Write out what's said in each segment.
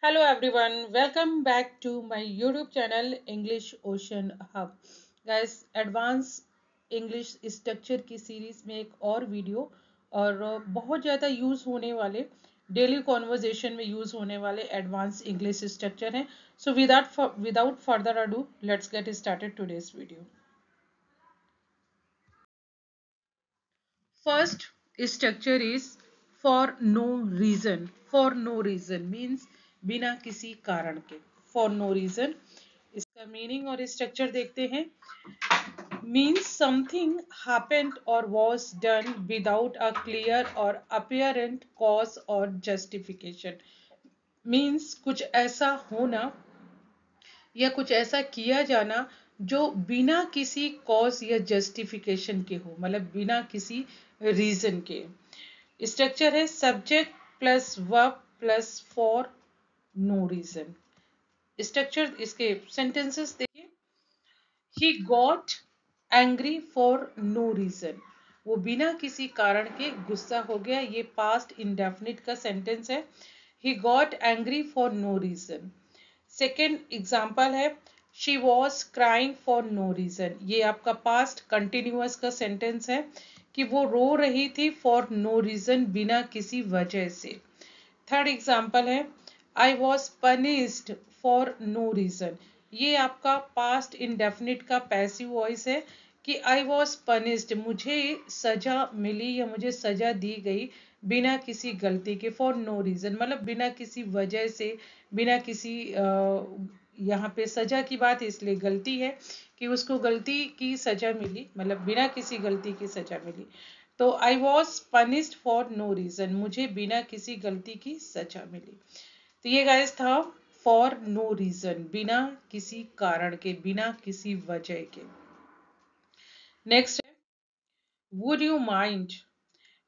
Hello everyone, welcome back to my YouTube channel English Ocean Hub. Guys, advance English structure की series में एक और video और बहुत ज़्यादा यूज़ होने वाले डेली कॉन्वर्जेशन में यूज़ होने वाले एडवांस इंग्लिश स्ट्रक्चर हैं. So without further ado let's get started today's video. First structure is for no reason. For no reason means बिना किसी कारण के. For no reason. इसका मीनिंग और स्ट्रक्चर देखते हैं. Means something happened or was done without a clear or apparent cause or justification. Means कुछ ऐसा होना या कुछ ऐसा किया जाना जो बिना किसी कॉज या जस्टिफिकेशन के हो, मतलब बिना किसी रीजन के. स्ट्रक्चर है subject plus verb plus for no reason. Structure इसके सेंटेंसेस देखिए. He got angry for no reason. वो बिना किसी कारण के गुस्सा हो गया. ये पास्ट इंडेफिनिट का सेंटेंस है. He got angry for no reason. Second example है she was crying for no reason. ये आपका पास्ट कंटिन्यूअस का सेंटेंस है कि वो रो रही थी फॉर नो रीजन, बिना किसी वजह से. थर्ड एग्जाम्पल है I was punished for no reason. ये आपका पास्ट इंडेफिनिट का पैसिव वॉइस है कि आई वॉज पनिश्ड, मुझे सजा मिली या मुझे सजा दी गई बिना किसी गलती के. फॉर नो रीजन मतलब बिना किसी वजह से, बिना किसी यहाँ पे सजा की बात इसलिए गलती है कि उसको गलती की सजा मिली, मतलब बिना किसी गलती की सजा मिली. तो I was punished for no reason, मुझे बिना किसी गलती की सजा मिली. तो ये गाइस था फॉर नो रीजन, बिना किसी कारण के, बिना किसी वजह के. नेक्स्ट है would you mind.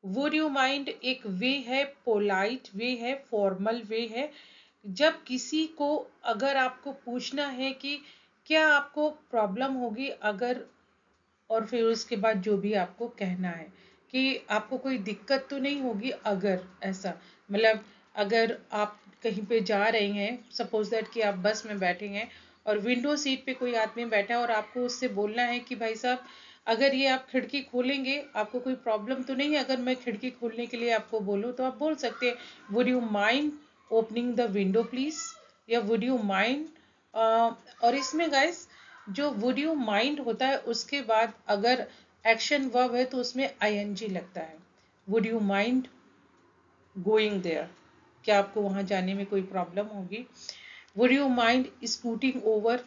Would you mind एक वे है, पोलाइट वे है, फॉर्मल वे है. जब किसी को अगर आपको पूछना है कि क्या आपको प्रॉब्लम होगी अगर, और फिर उसके बाद जो भी आपको कहना है कि आपको कोई दिक्कत तो नहीं होगी अगर ऐसा, मतलब अगर आप कहीं पे जा रहे हैं, सपोज दैट कि आप बस में बैठे हैं और विंडो सीट पे कोई आदमी बैठा है और आपको उससे बोलना है कि भाई साहब अगर ये आप खिड़की खोलेंगे आपको कोई प्रॉब्लम तो नहीं है. अगर मैं खिड़की खोलने के लिए आपको बोलूँ तो आप बोल सकते हैं would you mind opening the window please, या वुड यू माइंड. और इसमें गाइस जो वुड यू माइंड होता है उसके बाद अगर एक्शन वर्ब है तो उसमें आईएनजी लगता है. Would you mind going there, क्या आपको वहां जाने में कोई प्रॉब्लम होगी. Would you mind scooting over,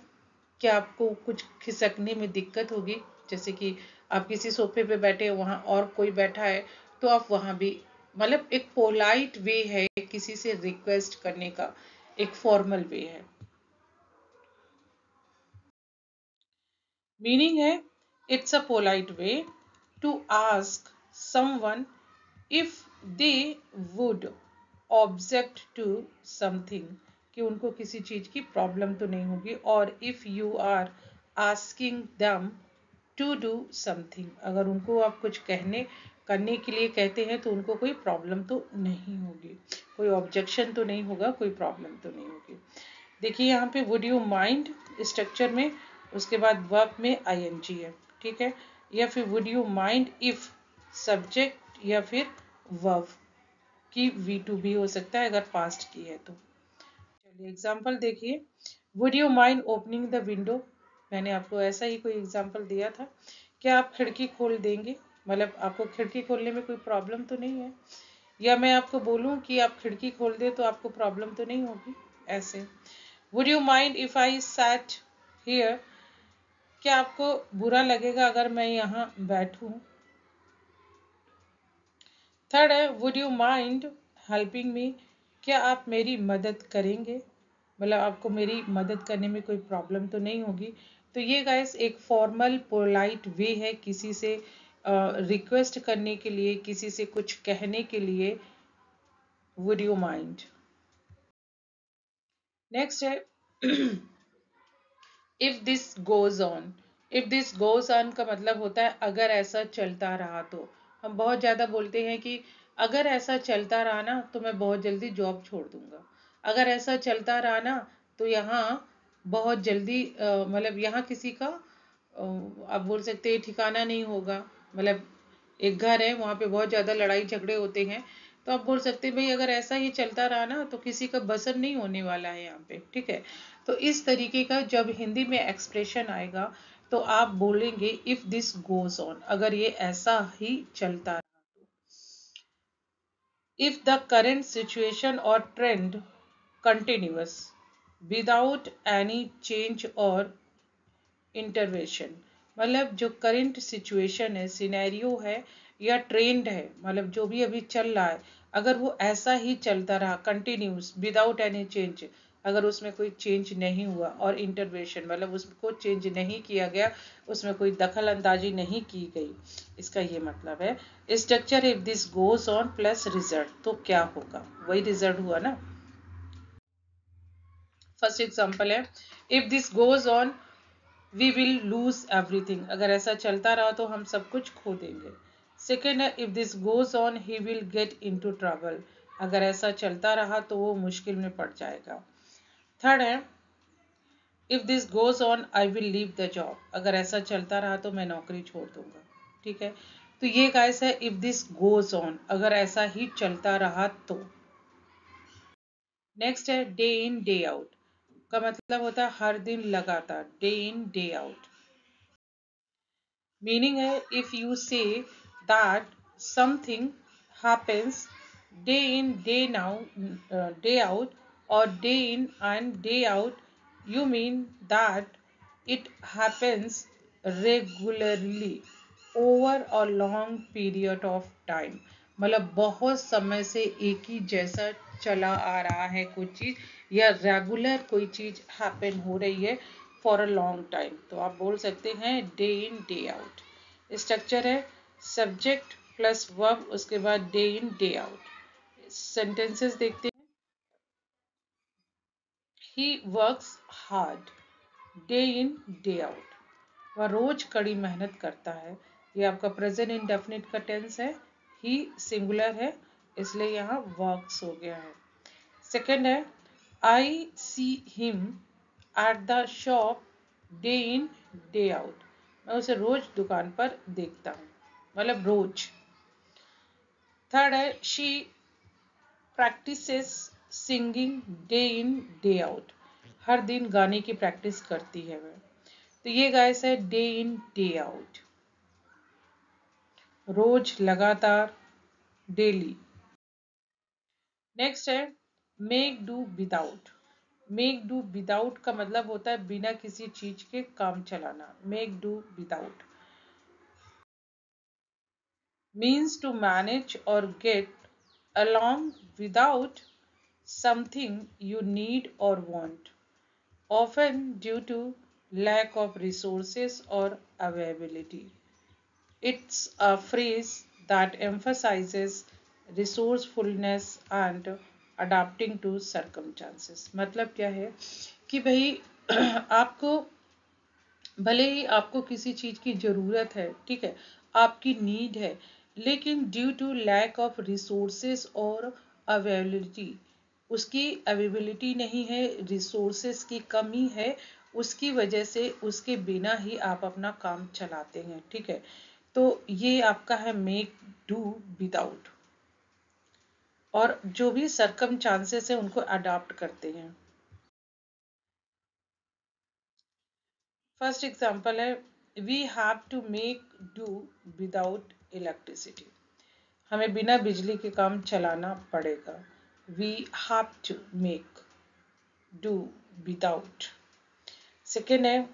क्या आपको कुछ खिसकने में दिक्कत होगी. जैसे कि आप किसी सोफे पे बैठे हैं वहां और कोई बैठा है तो आप वहां भी, मतलब एक पोलाइट वे है किसी से रिक्वेस्ट करने का, एक फॉर्मल वे है. मीनिंग है it's a polite way to ask someone if they would object to something, कि उनको किसी चीज की प्रॉब्लम तो नहीं होगी. और if you are asking them to do something, अगर उनको आप कुछ कहने करने के लिए कहते हैं तो उनको कोई प्रॉब्लम तो नहीं होगी, कोई ऑब्जेक्शन तो नहीं होगा, कोई प्रॉब्लम तो नहीं होगी. देखिए यहाँ पे वुड यू माइंड स्ट्रक्चर में, उसके बाद वर्ब में आईएनजी है, ठीक है. या फिर would you mind if subject या फिर वर्ब की वी टू बी हो सकता है अगर पास्ट की है तो. चलिए एग्जाम्पल देखिए. Would you mind opening the window. मैंने आपको ऐसा ही कोई एग्जाम्पल दिया था. क्या आप खिड़की खोल देंगे, मतलब आपको खिड़की खोलने में कोई प्रॉब्लम तो नहीं है. या मैं आपको बोलूं कि आप खिड़की खोल दे तो आपको प्रॉब्लम तो नहीं होगी, ऐसे. Would you mind if I sat here, क्या आपको बुरा लगेगा अगर मैं यहाँ बैठूं. थर्ड है would you mind helping me, क्या आप मेरी मदद करेंगे, मतलब आपको मेरी मदद करने में कोई प्रॉब्लम तो नहीं होगी. तो ये गाइस एक फॉर्मल पोलाइट वे है किसी से रिक्वेस्ट करने के लिए, किसी से कुछ कहने के लिए. Would you mind. नेक्स्ट है if this goes on. If this goes on का मतलब होता है अगर ऐसा चलता रहा तो. हम बहुत ज्यादा बोलते हैं कि अगर ऐसा चलता रहा ना तो मैं बहुत जल्दी जॉब छोड़ दूंगा, अगर ऐसा चलता रहा ना तो यहाँ बहुत जल्दी मतलब यहाँ किसी का आप बोल सकते हैं ठिकाना नहीं होगा। मतलब एक घर है, वहां पे बहुत ज्यादा लड़ाई झगड़े होते हैं, तो आप बोल सकते हैं भाई अगर ऐसा ही चलता रहा ना तो किसी का बसर नहीं होने वाला है यहाँ पे, ठीक है। तो इस तरीके का जब हिंदी में एक्सप्रेशन आएगा तो आप बोलेंगे इफ दिस गोज ऑन, अगर ये ऐसा ही चलता रहा। If the current situation or trend continues without any change or intervention, मतलब जो करंट सिचुएशन है, सिनेरियो है या ट्रेंड है, मतलब जो भी अभी चल रहा है, अगर वो ऐसा ही चलता रहा कंटिन्यूस विदाउट एनी चेंज, अगर उसमें कोई चेंज नहीं हुआ और इंटरवेंशन मतलब उसको चेंज नहीं किया गया, उसमें कोई दखल अंदाजी नहीं की गई, इसका ये मतलब है structure if this goes on plus result, तो क्या होगा, वही रिजल्ट हुआ ना। फर्स्ट एग्जांपल है if this goes on we will lose everything, अगर ऐसा चलता रहा तो हम सब कुछ खो देंगे। सेकेंड है if this goes on he will get into trouble, अगर ऐसा चलता रहा तो वो मुश्किल में पड़ जाएगा। थर्ड है if this goes on I will leave the job, अगर ऐसा चलता रहा तो मैं नौकरी छोड़ दूंगा, ठीक है। तो ये गाइस है इफ दिस गोज ऑन, अगर ऐसा ही चलता रहा तो। नेक्स्ट है डे इन डे आउट, का मतलब होता है हर दिन लगातार, day in day out. Meaning है if you say that something happens day in day out और day in and day out, you mean that it happens regularly over a long period of time, मतलब बहुत समय से एक ही जैसा चला आ रहा है कुछ चीज, या रेगुलर कोई चीज हैपन हो रही है फॉर अ लॉन्ग टाइम, तो आप बोल सकते हैं day in day out. Structure है सब्जेक्ट प्लस वर्ब, उसके बाद day in day out. Sentences देखते हैं। He works hard day in day out, वह रोज कड़ी मेहनत करता है। ये आपका प्रेजेंट इंडेफिनिट का टेंस है, ही सिंगुलर है इसलिए यहाँ वर्क्स हो गया है। सेकंड है I see him at the shop day in day out, मैं उसे रोज दुकान पर देखता हूँ, मतलब रोज। थर्ड है she practises singing day in day out, हर दिन गाने की प्रैक्टिस करती है वह। तो ये गाइस है डे इन डे आउट, रोज, लगातार, डेली। नेक्स्ट है make do without. Make do without का मतलब होता है बिना किसी चीज के काम चलाना। Make do without means to manage और get along without something you need or want, often due to lack of resources or availability. It's a phrase that emphasizes resourcefulness and adapting to circumstances। मतलब क्या है कि भाई आपको भले ही आपको किसी चीज की जरूरत है, ठीक है, आपकी नीड है, लेकिन due to lack of resources और अवेलेबिलिटी, उसकी अवेलेबिलिटी नहीं है, रिसोर्सेस की कमी है, उसकी वजह से उसके बिना ही आप अपना काम चलाते हैं, ठीक है। तो ये आपका है मेक डू विदाउट, और जो भी सरकमचांसेस है उनको अडॉप्ट करते हैं। फर्स्ट एग्जांपल है we have to make do without electricity, हमें बिना बिजली के काम चलाना पड़ेगा। We have to make do without. Second है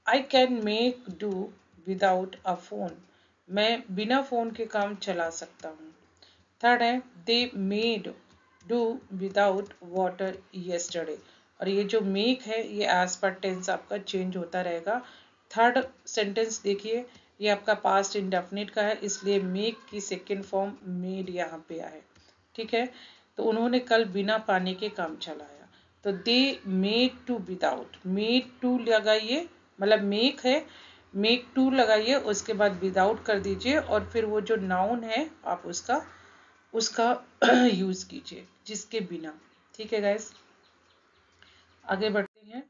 I can make do without a phone, मैं बिना फोन के काम चला सकता हूँ। थर्ड है they made do without water yesterday, और ये जो मेक है ये एज पर टेंस आपका चेंज होता रहेगा। थर्ड सेंटेंस देखिए, ये आपका पास्ट इंडेफिनिट का है, इसलिए मेक की सेकेंड फॉर्म मेड यहाँ पे आए, ठीक है। तो उन्होंने कल बिना पानी के काम चलाया, तो they made do without, made do लगाइए, मतलब मेक है, मेक टू लगाइए, उसके बाद विदाउट कर दीजिए, और फिर वो जो नाउन है आप उसका यूज कीजिए, जिसके बिना। ठीक है गाइस, आगे बढ़ते हैं।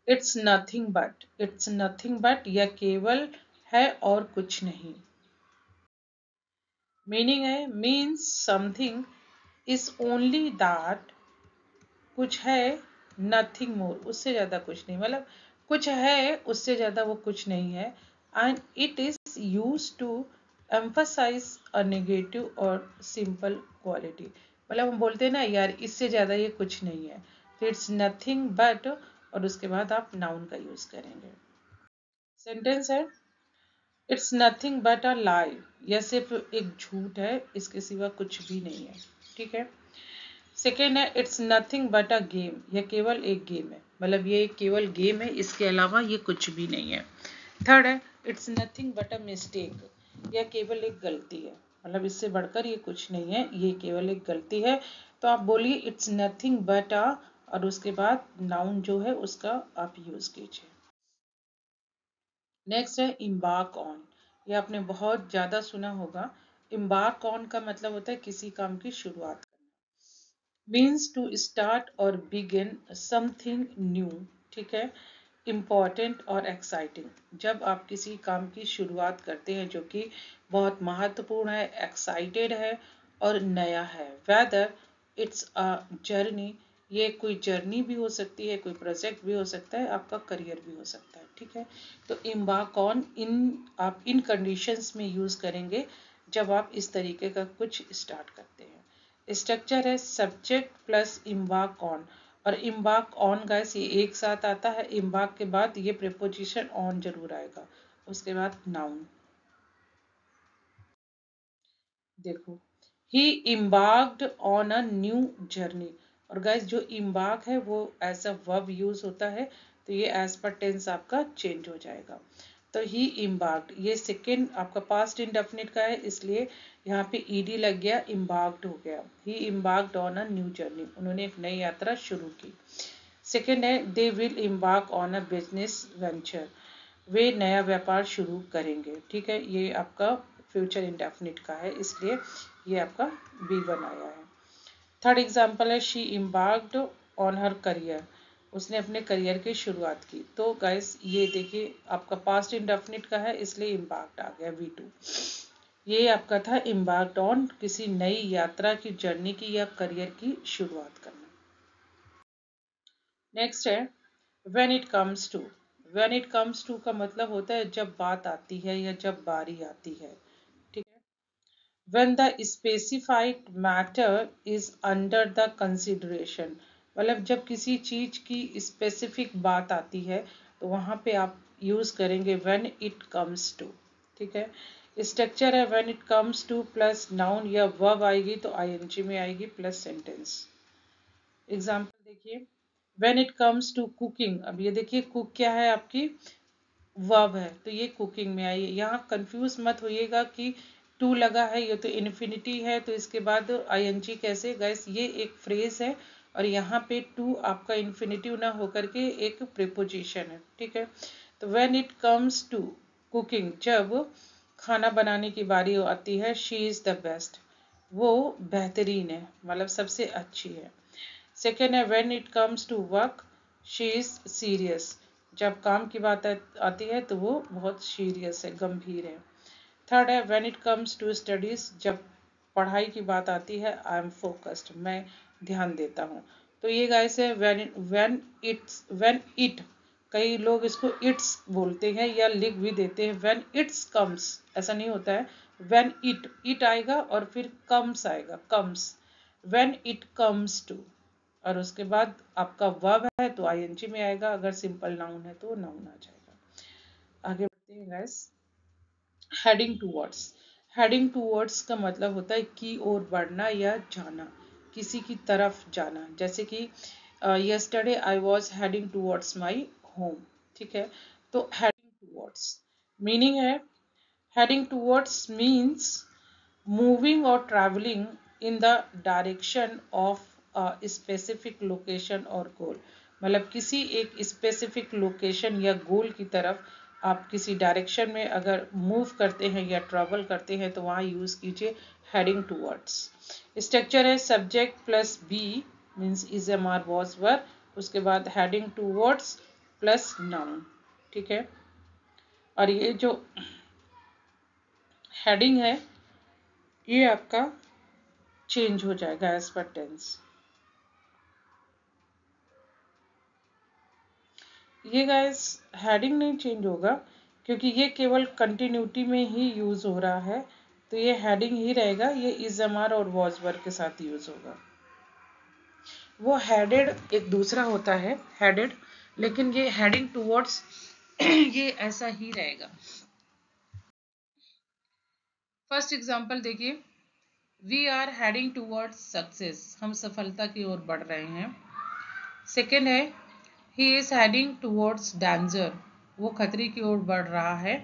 इट्स नथिंग बट, यह केवल है और कुछ नहीं। मीनिंग है, means something is only that, कुछ है, नथिंग मोर, उससे ज्यादा कुछ नहीं, मतलब कुछ है उससे ज्यादा वो कुछ नहीं है। And it is used to emphasize a negative और सिंपल क्वालिटी, मतलब हम बोलते हैं ना यार इससे ज्यादा ये कुछ नहीं है, तो इट्स नथिंग बट, और उसके बाद आप नाउन का यूज करेंगे। सेंटेंस है, इट्स नथिंग बट अ लाई, यह सिर्फ एक झूठ है, इसके सिवा कुछ भी नहीं है। ठीक है। सेकेंड है, it's nothing but a game, यह केवल एक गेम है, मतलब ये केवल गेम है, इसके अलावा ये कुछ भी नहीं है। थर्ड है, it's nothing but a mistake, यह केवल एक गलती है, मतलब इससे बढ़कर ये कुछ नहीं है, ये केवल एक गलती है। तो आप बोलिए इट्स नथिंग बट अ, और उसके बाद नाउन जो है उसका आप यूज कीजिए। नेक्स्ट है इम्बार्क ऑन, ये आपने बहुत ज्यादा सुना होगा। इम्बार्क ऑन का मतलब होता है किसी काम की शुरुआत करना, मीन्स टू स्टार्ट और बिगिन समथिंग न्यू। ठीक है, इम्पॉर्टेंट और एक्साइटिंग, जब आप किसी काम की शुरुआत करते हैं जो कि बहुत महत्वपूर्ण है, एक्साइटेड है और नया है। वेदर इट्स अ जर्नी, ये कोई जर्नी भी हो सकती है, कोई प्रोजेक्ट भी हो सकता है, आपका करियर भी हो सकता है। ठीक है, तो इम्बार्क ऑन इन आप इन कंडीशंस में यूज करेंगे जब आप इस तरीके का कुछ स्टार्ट करते हैं। स्ट्रक्चर है सब्जेक्ट प्लस इम्बार्क ऑन, और इम्बार्क ऑन गाइस ये एक साथ आता है, इम्बार्क के बाद ये प्रीपोजिशन ऑन जरूर आएगा, उसके बाद नाउन। देखो, he embarked on a new journey, और गाइस जो इम्बार्क है वो एज अ वर्ब यूज होता है, तो ये एज पर टेंस आपका चेंज हो जाएगा। तो ही इम्बार्क्ड, ये सेकेंड आपका पास्ट इंडेफिनिट का है, इसलिए यहाँ पे ईडी लग गया, इम्बार्क्ड हो गया। He embarked on a new journey, उन्होंने एक नई यात्रा शुरू की। सेकेंड है they will embark on a business venture, वे नया व्यापार शुरू करेंगे। ठीक है, ये आपका फ्यूचर इंडेफिनिट का है, इसलिए ये आपका B1 आया है। थर्ड एग्जाम्पल है she embarked on her career, उसने अपने करियर की शुरुआत की। तो गाइस ये देखिए आपका पास्ट इंडेफिनिट का है, इसलिए इम्बार्क्ड आ गया V2। ये आपका था इम्बार्क्ड ऑन, किसी नई यात्रा की, जर्नी की या करियर की शुरुआत करना। नेक्स्ट है when it comes to, when it comes to का मतलब होता है जब बात आती है या जब बारी आती है। ठीक है, when the specified matter is under the consideration, मतलब जब किसी चीज की स्पेसिफिक बात आती है तो वहां पे आप यूज करेंगे when it comes to। ठीक है, स्ट्रक्चर है when it comes to plus noun या वर्ब आएगी तो ing में आएगी प्लस सेंटेंस। एग्जाम्पल देखिए, when it comes to cooking, अब ये देखिए कुक क्या है आपकी वर्ब है, तो ये कुकिंग में आई है। यहाँ कंफ्यूज मत होइएगा कि टू लगा है, ये तो इन्फिनिटी है, तो इसके बाद आईएनजी कैसे गाइस, ये एक फ्रेज है और यहाँ पे टू आपका इन्फिनिटिव ना होकर के एक प्रीपोजिशन है। ठीक है, तो when it comes to cooking, जब खाना बनाने की बारी आती है, शी इज द बेस्ट, वो बेहतरीन है, मतलब सबसे अच्छी है। सेकेंड है when it comes to work, she is serious, जब काम की बात आती है तो वो बहुत सीरियस है, गंभीर है। थर्ड है when it comes to studies, जब पढ़ाई की बात आती है, आई एम फोकस्ड, मैं ध्यान देता हूँ। तो ये गाइस है व्हेन इट, कई लोग इसको इट्स बोलते हैं या लिख भी देते हैं व्हेन इट्स कम्स, ऐसा नहीं होता है। व्हेन इट आएगा और फिर कम्स आएगा, comes, when it comes to, और उसके बाद आपका वर्ब है तो आईएनजी में आएगा, अगर सिंपल नाउन है तो नाउन आ जाएगा। आगे बढ़ते हैं guys. Heading towards, heading towards का मतलब होता है की ओर बढ़ना या जाना, किसी की तरफ जाना, जैसे कि yesterday I was heading towards my home. ठीक है, तो हेडिंग टूवर्ड्स मीनिंग है, heading towards means moving or traveling in the direction of a specific location or goal, मतलब किसी एक स्पेसिफिक लोकेशन या गोल की तरफ आप किसी डायरेक्शन में अगर मूव करते हैं या ट्रेवल करते हैं तो वहाँ यूज कीजिए हेडिंग टूवर्ड्स। स्ट्रक्चर है subject plus be means is am are was were, उसके बाद हेडिंग टूवर्ड्स प्लस नाउन, ठीक है। और ये जो हेडिंग है ये आपका चेंज हो जाएगा एज पर टेंस। ये गाइस हेडिंग नहीं चेंज होगा क्योंकि ये केवल कंटिन्यूटी में ही यूज हो रहा है, तो ये हेडिंग ही रहेगा, ये इज एम आर और वॉज वर के साथ यूज होगा। वो हेडेड एक दूसरा होता है हेडेड, लेकिन ये हेडिंग टूवर्ड्स ये ऐसा ही रहेगा। फर्स्ट एग्जांपल देखिए, we are heading towards success, हम सफलता की ओर बढ़ रहे हैं। सेकेंड है, he is heading towards danger, वो खतरे की ओर बढ़ रहा है।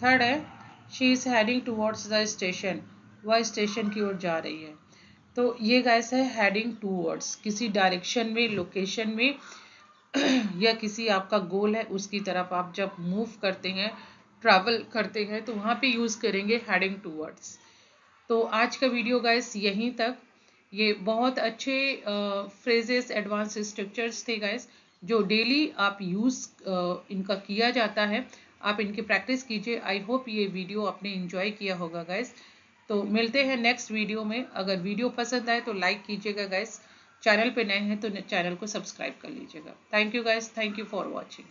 थर्ड है, she is heading towards the station, वह स्टेशन की ओर जा रही है। तो ये गाइस है हेडिंग टूवर्ड्स, किसी डायरेक्शन में, लोकेशन में या किसी आपका गोल है उसकी तरफ आप जब मूव करते हैं, ट्रैवल करते हैं, तो वहां पे यूज करेंगे हेडिंग टूवर्ड्स। तो आज का वीडियो गाइस यहीं तक। ये बहुत अच्छे फ्रेजेस, एडवांस स्ट्रक्चर्स थे गाइस, जो डेली आप यूज इनका किया जाता है। आप इनकी प्रैक्टिस कीजिए। आई होप ये वीडियो आपने एंजॉय किया होगा गाइस। तो मिलते हैं नेक्स्ट वीडियो में। अगर वीडियो पसंद आए तो लाइक कीजिएगा गाइस, चैनल पे नए हैं तो चैनल को सब्सक्राइब कर लीजिएगा। Thank you guys, thank you for watching.